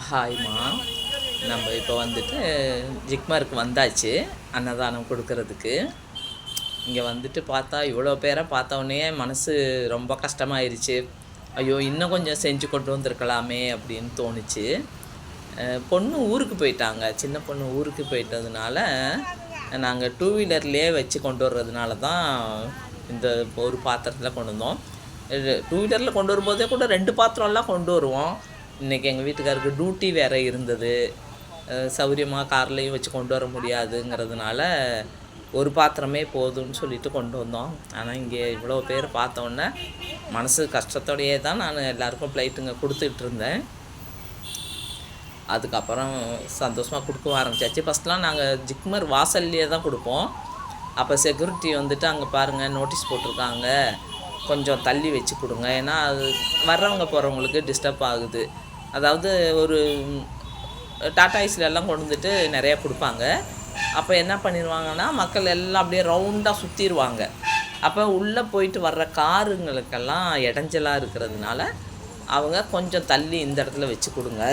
ஹாய்மா. நம்ம இப்போ வந்துட்டு ஜிக்மருக்கு வந்தாச்சு அன்னதானம் கொடுக்கறதுக்கு. இங்கே வந்துட்டு பார்த்தா இவ்வளோ பேரை பார்த்தோன்னே மனசு ரொம்ப கஷ்டமாயிருச்சு. ஐயோ, இன்னும் கொஞ்சம் செஞ்சு கொண்டு வந்திருக்கலாமே அப்படின்னு தோணுச்சு. பொண்ணு ஊருக்கு போயிட்டாங்க. சின்ன பொண்ணு ஊருக்கு போயிட்டதுனால நாங்கள் டூ வீலர்லேயே வச்சு கொண்டு வர்றதுனால தான் இந்த ஒரு பாத்திரத்தில் கொண்டு வந்தோம். டூ வீலரில் கொண்டு வரும்போதே கூட 2 பாத்திரம்லாம் கொண்டு வருவோம். இன்றைக்கி எங்கள் வீட்டுக்காருக்கு டியூட்டி வேறு இருந்தது. சௌரியமாக கார்லேயும் வச்சு கொண்டு வர முடியாதுங்கிறதுனால ஒரு பாத்திரமே போதும்னு சொல்லிட்டு கொண்டு வந்தோம். ஆனால் இங்கே இவ்வளோ பேர் பார்த்தோன்னே மனசு கஷ்டத்தோடையே தான் நான் எல்லாேருக்கும் ப்ளைட்டுங்க கொடுத்துட்டு இருந்தேன். அதுக்கப்புறம் சந்தோஷமாக கொடுக்க ஆரம்பிச்சாச்சு. ஃபஸ்ட்லாம் நாங்கள் ஜிக்மர் வாசல்லையே தான் கொடுப்போம். அப்போ செக்யூரிட்டி வந்துட்டு அங்கே பாருங்கள் நோட்டீஸ் போட்டிருக்காங்க, கொஞ்சம் தள்ளி வச்சு கொடுங்க, ஏன்னா அது வர்றவங்க போகிறவங்களுக்கு டிஸ்டர்ப் ஆகுது. அதாவது ஒரு டாடா ஏசிலெல்லாம் கொண்டு வந்துட்டு நிறையா கொடுப்பாங்க. அப்போ என்ன பண்ணிடுவாங்கன்னா மக்கள் எல்லாம் அப்படியே ரவுண்டாக சுற்றிடுவாங்க. அப்போ உள்ளே போயிட்டு வர்ற காருங்களுக்கெல்லாம் இடைஞ்சலாக இருக்கிறதுனால அவங்க கொஞ்சம் தள்ளி இந்த இடத்துல வச்சு கொடுங்க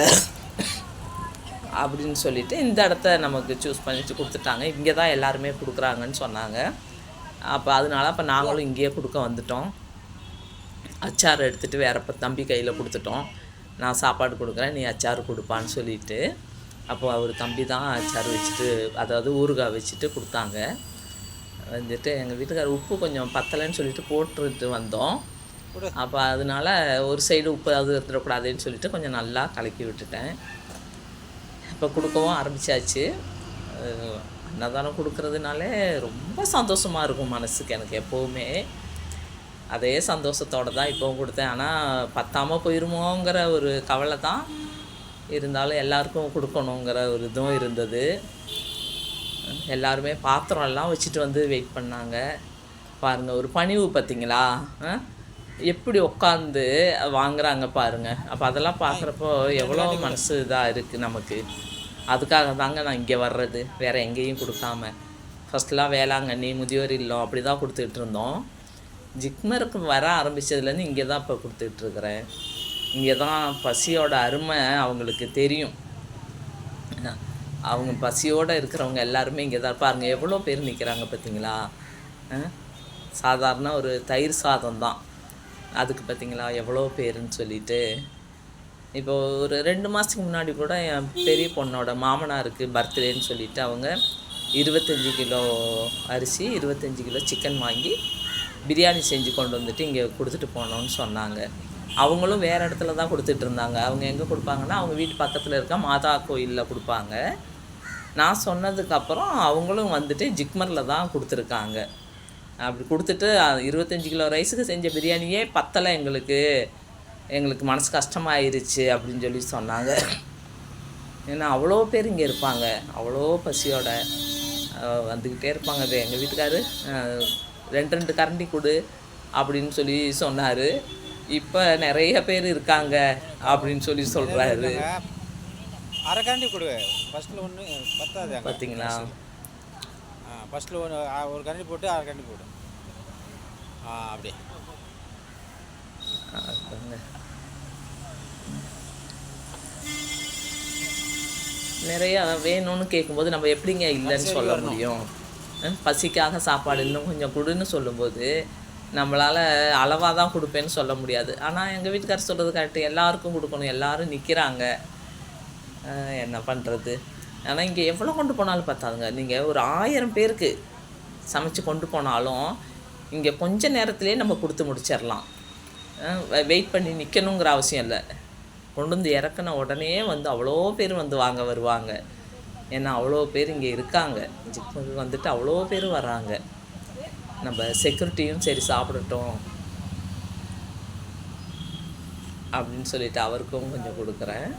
அப்படின்னு சொல்லிவிட்டு இந்த இடத்த நமக்கு சூஸ் பண்ணிட்டு கொடுத்துட்டாங்க. இங்கே தான் எல்லாருமே கொடுக்குறாங்கன்னு சொன்னாங்க. அப்போ அதனால அப்போ நாங்களும் இங்கேயே கொடுக்க வந்துட்டோம். அச்சார் எடுத்துகிட்டு வேறு தம்பி கையில் கொடுத்துட்டோம். நான் சாப்பாடு கொடுக்குறேன், நீ அச்சார் கொடுப்பான்னு சொல்லிவிட்டு. அப்போ அவர் தம்பி தான் அச்சார் வச்சுட்டு, அதாவது ஊறுகாய் வச்சுட்டு கொடுத்தாங்க. வந்துட்டு எங்கள் வீட்டுக்காரர் உப்பு கொஞ்சம் பத்தலைன்னு சொல்லிட்டு போட்டுட்டு வந்தோம். அப்போ அதனால ஒரு சைடு உப்பு அது எடுத்துடக்கூடாதுன்னு சொல்லிட்டு கொஞ்சம் நல்லா கலக்கி விட்டுட்டேன். இப்போ கொடுக்கவும் ஆரம்பித்தாச்சு. அன்னதானம் கொடுக்குறதுனாலே ரொம்ப சந்தோஷமாக இருக்கும் மனசுக்கு எனக்கு எப்போவுமே. அதே சந்தோஷத்தோடு தான் இப்போவும் கொடுத்தேன். ஆனால் பத்தாமல் போயிருமோங்கிற ஒரு கவலை தான் இருந்தாலும் எல்லாருக்கும் கொடுக்கணுங்கிற ஒரு இதுவும் இருந்தது. எல்லாருமே பாத்திரம்லாம் வச்சுட்டு வந்து வெயிட் பண்ணாங்க. பாருங்கள், ஒரு பணிவு பார்த்திங்களா, எப்படி உட்காந்து வாங்குறாங்க பாருங்கள். அப்போ அதெல்லாம் பார்க்குறப்போ எவ்வளோ மனசு இதாக இருக்குது நமக்கு. அதுக்காக தாங்க நான் இங்கே வர்றது, வேறு எங்கேயும் கொடுக்காம. ஃபஸ்ட்லாம் வேளாங்கண்ணி, முதியோர் இல்லம் அப்படி தான் கொடுத்துட்டு இருந்தோம். ஜிக்மருக்கு வர ஆரம்பித்ததுலேருந்து இங்கே தான் இப்போ கொடுத்துட்ருக்குறேன். இங்கே தான் பசியோட அருமை அவங்களுக்கு தெரியும். அவங்க பசியோடு இருக்கிறவங்க எல்லாருமே இங்கே தான் பாருங்கள், எவ்வளோ பேர் நிற்கிறாங்க பார்த்தீங்களா. சாதாரண ஒரு தயிர் சாதம் தான், அதுக்கு பார்த்தீங்களா எவ்வளோ பேருன்னு சொல்லிட்டு. இப்போது ஒரு 2 மாதத்துக்கு முன்னாடி கூட என் பெரிய பொண்ணோட மாமனாருக்கு பர்த்டேன்னு சொல்லிவிட்டு அவங்க 25 கிலோ அரிசி 25 கிலோ சிக்கன் வாங்கி பிரியாணி செஞ்சு கொண்டு வந்துட்டு இங்கே கொடுத்துட்டு போனோன்னு சொன்னாங்க. அவங்களும் வேறு இடத்துல தான் கொடுத்துட்டு இருந்தாங்க. அவங்க எங்கே கொடுப்பாங்கன்னா அவங்க வீட்டு பக்கத்தில் இருக்க மாதா கோயிலில் கொடுப்பாங்க. நான் சொன்னதுக்கப்புறம் அவங்களும் வந்துட்டு ஜிக்மரில் தான் கொடுத்துருக்காங்க. அப்படி கொடுத்துட்டு 25 கிலோ ரைஸுக்கு செஞ்ச பிரியாணியே பத்தலை எங்களுக்கு மனசு கஷ்டமாயிருச்சு அப்படின்னு சொல்லி சொன்னாங்க. ஏன்னா அவ்வளோ பேர் இங்கே இருப்பாங்க, அவ்வளோ பசியோட வந்துக்கிட்டே இருப்பாங்க. அது எங்கள் வீட்டுக்காரு 2 கரண்டி கொடு அப்படின்னு சொல்லி சொன்னார். இப்போ நிறைய பேர் இருக்காங்க அப்படின்னு சொல்லி சொல்கிறாரு. அரை கரண்டி கொடு, ஃபஸ்ட்டில் ஒன்று பத்தாது பார்த்தீங்களா. ஃபஸ்ட்டில் ஒரு கரண்டி போட்டு அரை கரண்டி போடு. அப்படியே நிறையா வேணும்னு கேட்கும்போது நம்ம எப்படிங்க இல்லைன்னு சொல்ல முடியும். பசிக்காக சாப்பாடு இன்னும் கொஞ்சம் கொடுன்னு சொல்லும்போது நம்மளால் அளவாக தான் கொடுப்பேன்னு சொல்ல முடியாது. ஆனால் எங்கள் வீட்டுக்காரர் சொல்கிறது கரெக்டு, எல்லாருக்கும் கொடுக்கணும், எல்லோரும் நிற்கிறாங்க, என்ன பண்ணுறது. ஆனால் இங்கே எவ்வளோ கொண்டு போனாலும் பார்த்தாதுங்க. நீங்கள் ஒரு 1000 பேருக்கு சமைச்சு கொண்டு போனாலும் இங்கே கொஞ்சம் நேரத்துலேயே நம்ம கொடுத்து முடிச்சிடலாம். வெயிட் பண்ணி நிற்கணுங்கிற அவசியம் இல்லை. கொண்டு வந்து இறக்குன உடனே வந்து அவ்வளோ பேர் வந்து வாங்க வருவாங்க. ஏன்னா அவ்வளோ பேர் இங்கே இருக்காங்க. ஜிக்மருக்கு வந்துட்டு அவ்வளோ பேர் வராங்க. நம்ம செக்யூரிட்டியும் சரி சாப்பிடட்டும் அப்படின்னு சொல்லிட்டு அவருக்கும் கொஞ்சம் கொடுக்குறேன்.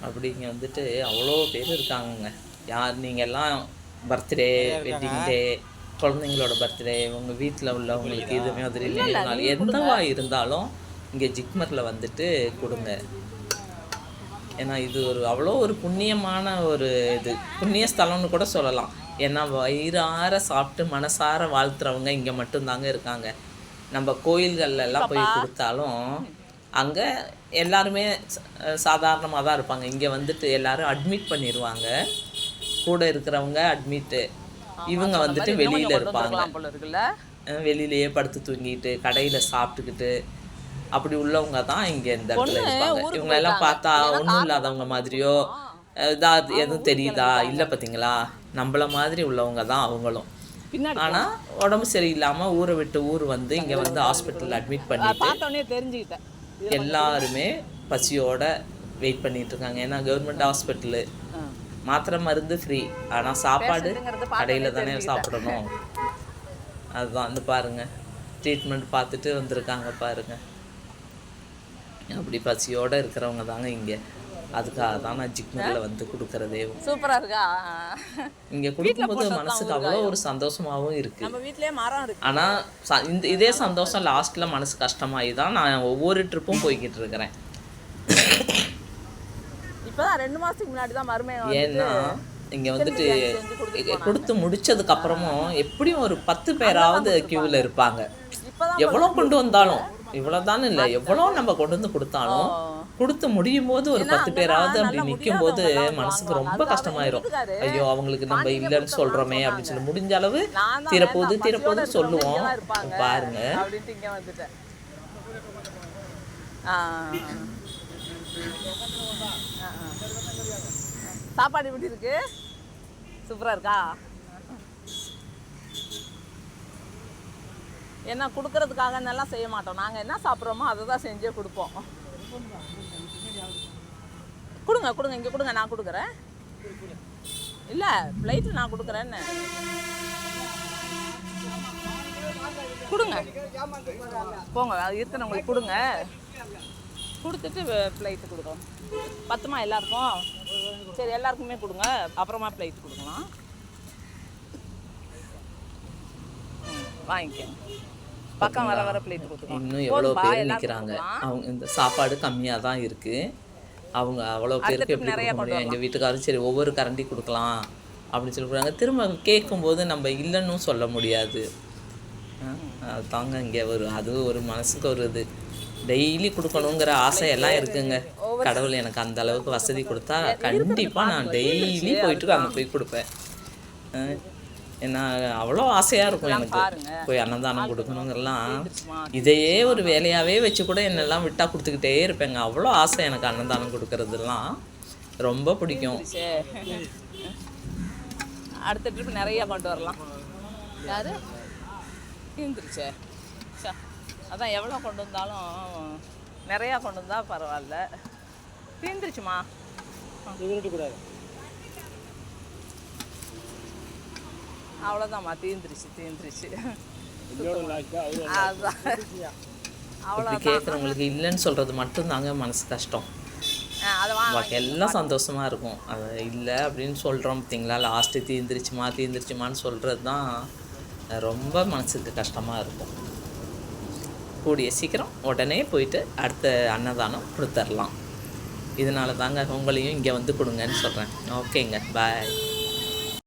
அப்படி இங்கே வந்துட்டு அவ்வளோ பேர் இருக்காங்கங்க. யார் நீங்கள்லாம் பர்த்டே, வெட்டிங் டே, குழந்தைங்களோட பர்த்டே, உங்கள் வீட்டில் உள்ளவங்களுக்கு இது மாதிரி இல்லைனாலும் எந்தவா இருந்தாலும் இங்கே ஜிக்மரில் வந்துட்டு கொடுங்க. ஏன்னா இது அவ்வளோ ஒரு புண்ணியமான ஒரு புண்ணிய ஸ்தலம்னு கூட சொல்லலாம். ஏன்னா வயிறார சாப்பிட்டு மனசார வாழ்த்துறவங்க இங்கே மட்டும்தாங்க இருக்காங்க. நம்ம கோயில்கள்ல எல்லாம் போய் கொடுத்தாலும் அங்கே எல்லாருமே சாதாரணமாக தான் இருப்பாங்க. இங்கே வந்துட்டு எல்லாரும் அட்மிட் பண்ணிடுவாங்க. கூட இருக்கிறவங்க அட்மிட்டு, இவங்க வந்துட்டு வெளியில் இருப்பாங்க. போல இருக்குல்ல. வெளியிலேயே படுத்து தூங்கிட்டு கடையில் சாப்பிட்டுக்கிட்டு அப்படி உள்ளவங்க தான் இங்கே இந்த இடத்துல இருப்பாங்க. இவங்களெல்லாம் பார்த்தா ஒன்றும் இல்லாதவங்க மாதிரியோ ஏதாவது எதுவும் தெரியுதா? இல்லை பார்த்தீங்களா, நம்மள மாதிரி உள்ளவங்க தான் அவங்களும். பின்னாடி ஆனால் உடம்பு சரியில்லாமல் ஊரை விட்டு ஊர் வந்து இங்கே வந்து ஹாஸ்பிட்டலில் அட்மிட் பண்ணிட்டு பார்த்தோன்னே தெரிஞ்சுக்கிட்டேன். எல்லாருமே பசியோட வெயிட் பண்ணிட்டு இருக்காங்க. ஏன்னா கவர்மெண்ட் ஹாஸ்பிட்டலு, மாத்திரை மருந்து ஃப்ரீ, ஆனால் சாப்பாடு கடையில் தானே சாப்பிடணும். அதுதான் வந்து பாருங்க, ட்ரீட்மெண்ட் பார்த்துட்டு வந்திருக்காங்க பாருங்க. அப்படி பசியோடு இருக்கிறவங்க தாங்க இங்கே. அதுக்காக தான் நான் ஜிக்மரில் வந்து கொடுக்குறதே. சூப்பராக இருக்கா? இங்கே கொடுக்கும்போது மனசுக்கு அவ்வளோ ஒரு சந்தோஷமாகவும் இருக்குது. நம்ம வீட்லேயே மரம் இருக்கு. ஆனால் இதே சந்தோஷம் லாஸ்ட்டில் மனசு கஷ்டமாகி தான் நான் ஒவ்வொரு ட்ரிப்பும் போய்கிட்டு இருக்கிறேன். இப்போதான் 2 மாதத்துக்கு முன்னாடி தான் மருமகன் ஏன்னா இங்கே வந்துட்டு கொடுத்து முடிச்சதுக்கு அப்புறமும் எப்படியும் ஒரு 10 பேராவது கியூவில் இருப்பாங்க. எவ்வளோ கொண்டு வந்தாலும், இவ்வளோதானு இல்லை, எவ்வளோ நம்ம கொண்டு வந்து கொடுத்தாலும் கொடுத்து முடியும் போது ஒரு 10 பேராவது அப்படி நிற்கும் போது மனசுக்கு ரொம்ப கஷ்டமாயிரும். ஐயோ அவங்களுக்கு நம்ம இல்லைன்னு சொல்கிறோமே அப்படின்னு சொல்லி முடிஞ்ச அளவு தீரப்போது சொல்லுவோம். பாருங்க, சாப்பாடு எப்படி இருக்கு? சூப்பராக இருக்கா? என்ன கொடுக்கறதுக்காக நல்லா செய்ய மாட்டோம். நாங்கள் என்ன சாப்பிட்றோமோ அதை தான் செஞ்சே கொடுப்போம். கொடுங்க கொடுங்க, இங்கே கொடுங்க, நான் கொடுக்குறேன். இல்லை பிளேட்டில் நான் கொடுக்குறேன்னு கொடுங்க. போங்க, அது இருக்கிறவங்களுக்கு கொடுங்க. கொடுத்துட்டு பிளேட்டு கொடுக்குறோம். பத்துமா எல்லாருக்கும்? சரி, எல்லாருக்குமே கொடுங்க, அப்புறமா பிளேட் கொடுக்கலாம். வாங்கிக்கோங்க. பக்கம் வர பிளேட் கொடுத்துருவோம். இன்னும் எவ்வளோ பேர் நிற்கிறாங்க. அவங்க இந்த சாப்பாடு கம்மியாக தான் இருக்குது. அவங்க அவ்வளோ பேருக்கு எப்படி கொடுக்க முடியும்? எங்கள் வீட்டுக்காரரும் சரி ஒவ்வொரு கரண்டி கொடுக்கலாம் அப்படின்னு சொல்லி கொடுக்குறாங்க. திரும்ப கேட்கும்போது நம்ம இல்லைன்னு சொல்ல முடியாது. அதுதாங்க இங்கே அது ஒரு மனசுக்கு ஒரு இது. டெய்லி கொடுக்கணுங்கிற ஆசையெல்லாம் இருக்குங்க. கடவுள் எனக்கு அந்த அளவுக்கு வசதி கொடுத்தா கண்டிப்பாக நான் டெய்லி போயிட்டு அங்கே போய் கொடுப்பேன். ஏன்னா அவ்வளோ ஆசையாக இருக்கும் எனக்கு போய் அன்னதானம் கொடுக்கணுங்கெல்லாம். இதையே ஒரு வேலையாகவே வச்சு கூட என்னெல்லாம் விட்டால் கொடுத்துக்கிட்டே இருப்பேங்க. அவ்வளோ ஆசை எனக்கு அன்னதானம் கொடுக்கறதுலாம் ரொம்ப பிடிக்கும். அடுத்த ட்ரிப் நிறையா கொண்டு வரலாம். யாரு தீந்துருச்சே? அதான் எவ்வளோ கொண்டு வந்தாலும் நிறையா கொண்டு வந்தால் பரவாயில்ல. தீந்துருச்சுமா? கூடாது. அவ்வளோதாம்மா, தீந்துருச்சு. அதுதான் அவ்வளோ கேட்குறவங்களுக்கு இல்லைன்னு சொல்கிறது மட்டும்தாங்க மனசு கஷ்டம். பாக்கி எல்லாம் சந்தோஷமாக இருக்கும். அது இல்லை அப்படின்னு சொல்கிறோம் பார்த்தீங்களா, லாஸ்ட்டு தீந்துருச்சுமான்னு சொல்கிறது தான் ரொம்ப மனசுக்கு கஷ்டமாக இருக்கும். கூடிய சீக்கிரம் உடனே போயிட்டு அடுத்த அன்னதானம் கொடுத்துர்லாம். இதனால தாங்க உங்களையும் இங்கே வந்து கொடுங்கன்னு சொல்கிறேன். ஓகேங்க, பாய்.